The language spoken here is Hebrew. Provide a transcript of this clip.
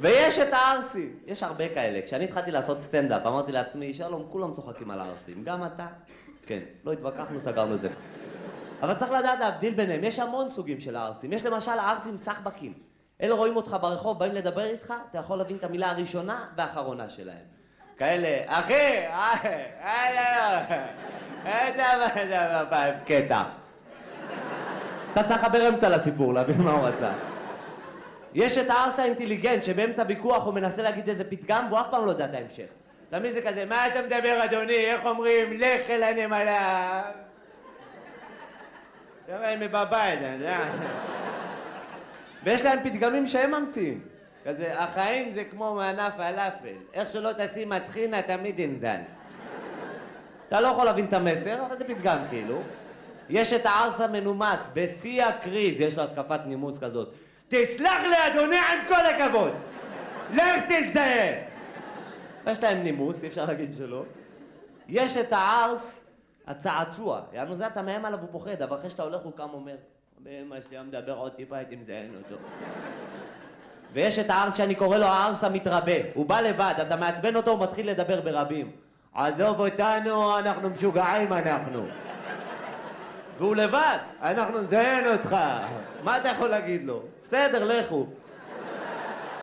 ויש את הערסים, יש הרבה כאלה. כשאני התחלתי לעשות סטנדאפ, אמרתי לעצמי, שלום, כולם צוחקים על הערסים, גם אתה? כן, לא התווכחנו, סגרנו את זה. אבל צריך לדעת להבדיל ביניהם, יש המון סוגים של הערסים. יש למשל הערסים סחבקים. אלה רואים אותך ברחוב, באים לדבר איתך, אתה יכול להבין את המילה הראשונה והאחרונה שלהם. כאלה, אחי, קטע. אתה צריך לחבר אמצע לסיפור, להבין מה הוא רצה. יש את הערס האינטליגנט שבאמצע ויכוח הוא מנסה להגיד איזה פתגם והוא אף פעם לא יודע את ההמשך. תמיד זה כזה, מה אתה מדבר אדוני, איך אומרים, לך אל הנמלה. תראה, הם בבית, אתה יודע. ויש להם פתגמים שהם ממציאים. כזה, החיים זה כמו מענף פלאפל. איך שלא תשים מטחינה, תמיד אינזל. אתה לא יכול להבין את המסר, אבל זה פתגם כאילו. יש את הערס המנומס, בשיא הקריז, יש לו התקפת נימוס כזאת. תסלח לי אדוני עם כל הכבוד. לך תזדיין. יש להם נימוס, אי אפשר להגיד שלא. יש את הערס הצעצוע. יענו זה אתה מהם עליו הוא פוחד, אבל אחרי שאתה הולך הוא קם אומר, באמא שלי מדבר עוד טיפה, הייתי מזיין אותו. ויש את הערס שאני קורא לו הערס המתרבה. הוא בא לבד, אתה מעצבן אותו, הוא מתחיל לדבר ברבים. עזוב אותנו, אנחנו משוגעים אנחנו. והוא לבד, אנחנו נזיין אותך. מה אתה יכול להגיד לו? בסדר, לכו.